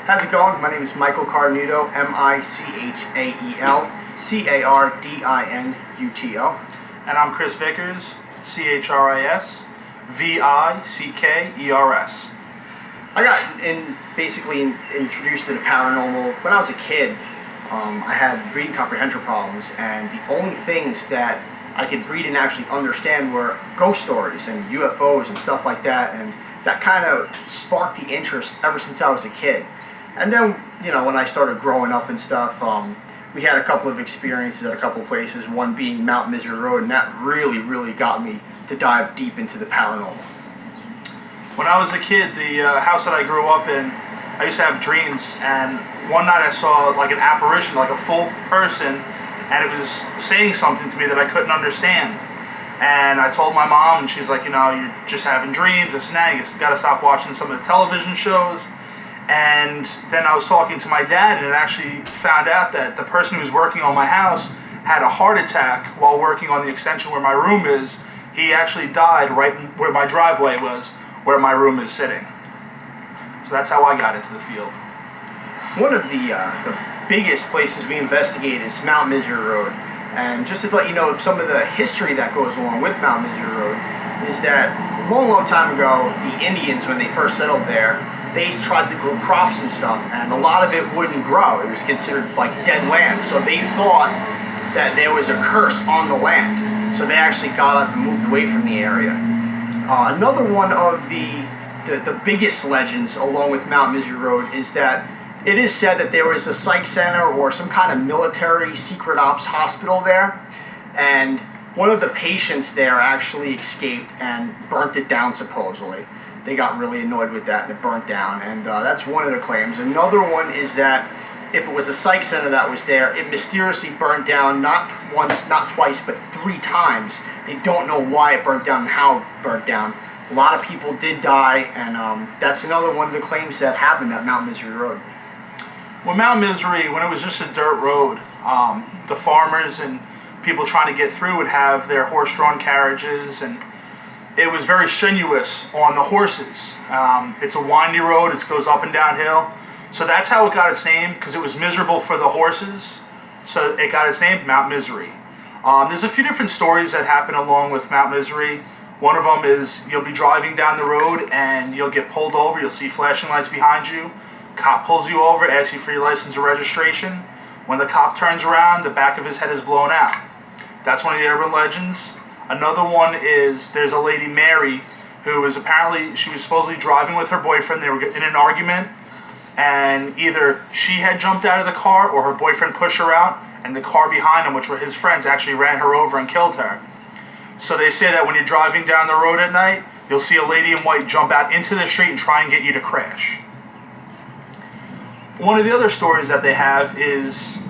How's it going? My name is Michael Carnuto, Michael And I'm Chris Vickers, Chris Vickers. I got basically introduced to the paranormal when I was a kid. I had reading comprehension problems, and the only things that I could read and actually understand were ghost stories and UFOs and stuff like that, and that kind of sparked the interest ever since I was a kid. And then, when I started growing up and stuff, we had a couple of experiences at a couple of places, one being Mount Misery Road, and that really got me to dive deep into the paranormal. When I was a kid, the house that I grew up in, I used to have dreams, and one night I saw like an apparition, like a full person, and it was saying something to me that I couldn't understand. And I told my mom, and she's like, you're just having dreams, this and that, you gotta stop watching some of the television shows. And then I was talking to my dad, and it actually found out that the person who was working on my house had a heart attack while working on the extension where my room is. He actually died right where my driveway was, where my room is sitting. So that's how I got into the field. One of the biggest places we investigate is Mount Misery Road. And just to let you know some of the history that goes along with Mount Misery Road is that a long time ago, the Indians, when they first settled there, they tried to grow crops and stuff, and a lot of it wouldn't grow. It was considered like dead land, so they thought that there was a curse on the land. So they actually got up and moved away from the area. Another one of the biggest legends along with Mount Misery Road is that it is said that there was a psych center or some kind of military secret ops hospital there, and one of the patients there actually escaped and burnt it down supposedly. They got really annoyed with that and it burnt down, and that's one of the claims. Another one is that if it was a psych center that was there, it mysteriously burnt down not once, not twice, but 3 times. They don't know why it burnt down and how it burnt down. A lot of people did die, and that's another one of the claims that happened at Mount Misery Road. Well, Mount Misery, when it was just a dirt road, the farmers and people trying to get through would have their horse-drawn carriages, and it was very strenuous on the horses. It's a windy road, it goes up and downhill. So that's how it got its name, because it was miserable for the horses. So it got its name, Mount Misery. There's a few different stories that happen along with Mount Misery. One of them is you'll be driving down the road and you'll get pulled over. You'll see flashing lights behind you. Cop pulls you over, asks you for your license or registration. When the cop turns around, the back of his head is blown out. That's one of the urban legends. Another one is there's a lady, Mary, who was she was supposedly driving with her boyfriend. They were in an argument, and either she had jumped out of the car or her boyfriend pushed her out, and the car behind him, which were his friends, actually ran her over and killed her. So they say that when you're driving down the road at night, you'll see a lady in white jump out into the street and try and get you to crash. One of the other stories that they have is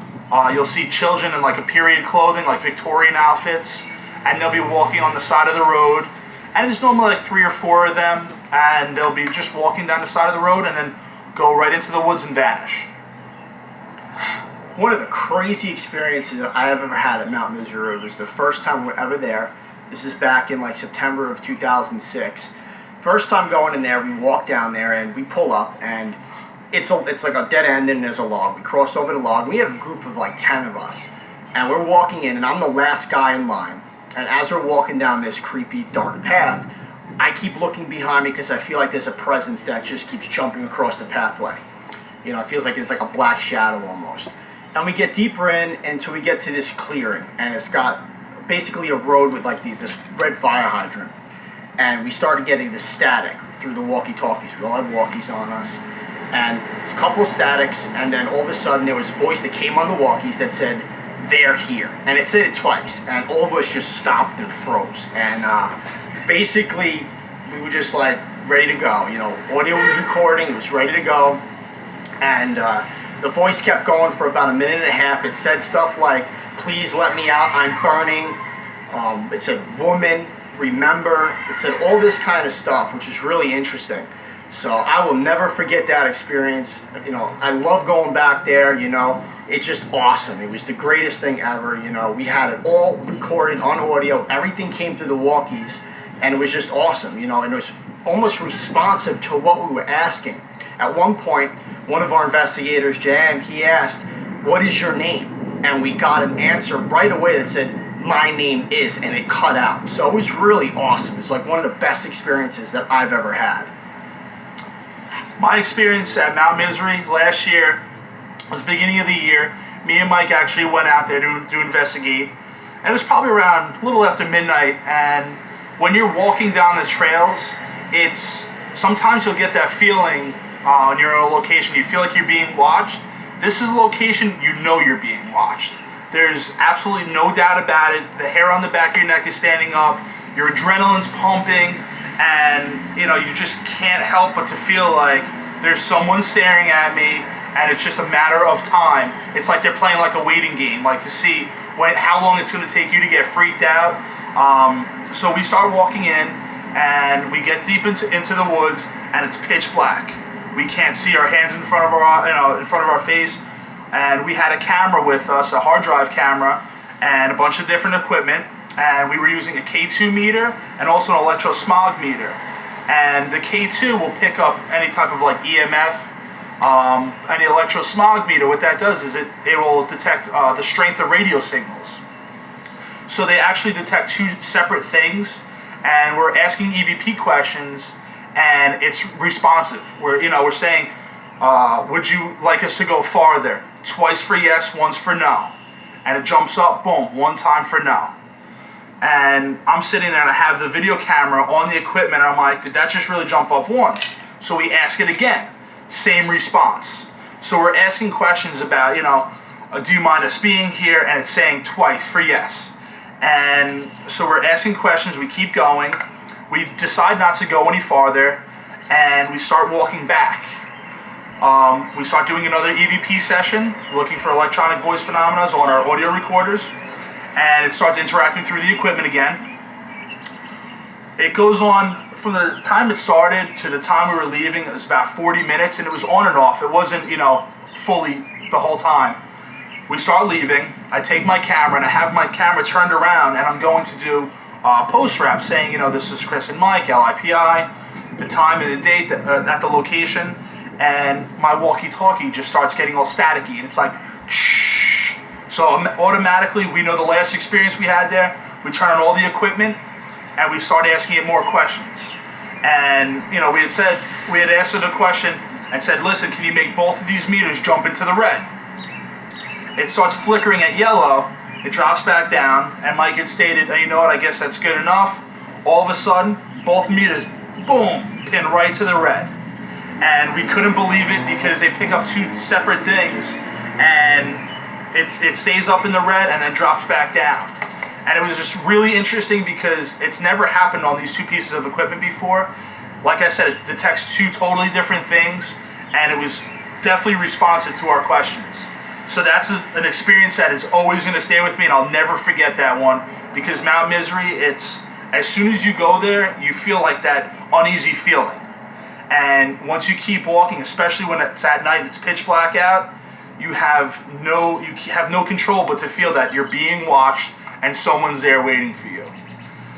you'll see children in like a period clothing, like Victorian outfits, and they'll be walking on the side of the road, and there's normally like 3 or 4 of them, and they'll be just walking down the side of the road and then go right into the woods and vanish. One of the crazy experiences that I have ever had at Mount Misery Road was the first time we're ever there. This is back in like September of 2006. First time going in there, we walk down there and we pull up, and it's like a dead end and there's a log. We cross over the log. We have a group of like 10 of us, and we're walking in, and I'm the last guy in line. And as we're walking down this creepy, dark path, I keep looking behind me because I feel like there's a presence that just keeps jumping across the pathway. It feels like it's like a black shadow almost. And we get deeper in until we get to this clearing, and it's got basically a road with like this red fire hydrant. And we started getting this static through the walkie-talkies. We all had walkies on us. And there's a couple of statics, and then all of a sudden there was a voice that came on the walkies that said, "They're here." And it said it twice, and all of us just stopped and froze. And basically, we were just like ready to go. Audio was recording, it was ready to go. And the voice kept going for about 1.5 minutes. It said stuff like, "Please let me out, I'm burning." It said, "Woman, remember." It said all this kind of stuff, which is really interesting. So I will never forget that experience. I love going back there. It's just awesome. It was the greatest thing ever. We had it all recorded on audio. Everything came through the walkies, and it was just awesome. And it was almost responsive to what we were asking. At one point, one of our investigators, Jan, he asked, "What is your name?" And we got an answer right away that said, "My name is," and it cut out. So it was really awesome. It was like one of the best experiences that I've ever had. My experience at Mount Misery last year was beginning of the year. Me and Mike actually went out there to investigate. And it was probably around a little after midnight. And when you're walking down the trails, it's sometimes you'll get that feeling when you're in a location, you feel like you're being watched. This is a location you know you're being watched. There's absolutely no doubt about it. The hair on the back of your neck is standing up. Your adrenaline's pumping. And, you know, you just can't help but to feel like there's someone staring at me, and it's just a matter of time. It's like they're playing like a waiting game, like to see how long it's going to take you to get freaked out. So we start walking in, and we get deep into the woods, and it's pitch black. We can't see our hands in front of our face, and we had a camera with us, a hard drive camera, and a bunch of different equipment. And we were using a K2 meter and also an electrosmog meter. And the K2 will pick up any type of like EMF. And the electrosmog meter, what that does is it will detect the strength of radio signals. So they actually detect two separate things. And we're asking EVP questions, and it's responsive. We're saying, would you like us to go farther? Twice for yes, once for no. And it jumps up, boom, one time for no. And I'm sitting there and I have the video camera on the equipment, and I'm like, did that just really jump up once? So we ask it again, same response. So we're asking questions about, do you mind us being here? And it's saying twice for yes. And so we're asking questions, we keep going. We decide not to go any farther, and we start walking back. We start doing another EVP session, looking for electronic voice phenomena on our audio recorders. And it starts interacting through the equipment again. It goes on from the time it started to the time we were leaving. It was about 40 minutes, and it was on and off. It wasn't, fully the whole time. We start leaving. I take my camera, and I have my camera turned around, and I'm going to do a post wrap saying, this is Chris and Mike, LIPI, the time and the date at the location, and my walkie-talkie just starts getting all staticky, and it's like, shh. So automatically, we know the last experience we had there. We turn on all the equipment, and we start asking it more questions. And we had asked it a question and said, "Listen, can you make both of these meters jump into the red?" It starts flickering at yellow. It drops back down, and Mike had stated, "You know what? I guess that's good enough." All of a sudden, both meters, boom, pin right to the red, and we couldn't believe it because they pick up two separate things, and it stays up in the red and then drops back down. And it was just really interesting because it's never happened on these two pieces of equipment before. Like I said, it detects two totally different things, and it was definitely responsive to our questions. So that's an experience that is always going to stay with me, and I'll never forget that one, because Mount Misery, it's as soon as you go there, you feel like that uneasy feeling. And once you keep walking, especially when it's at night and it's pitch black out, you have no control but to feel that you're being watched and someone's there waiting for you.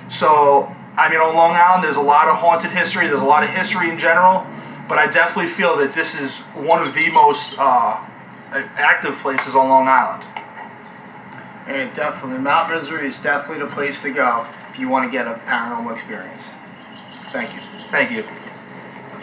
So, on Long Island, there's a lot of haunted history, there's a lot of history in general, but I definitely feel that this is one of the most active places on Long Island. And definitely, Mount Misery is definitely the place to go if you want to get a paranormal experience. Thank you. Thank you.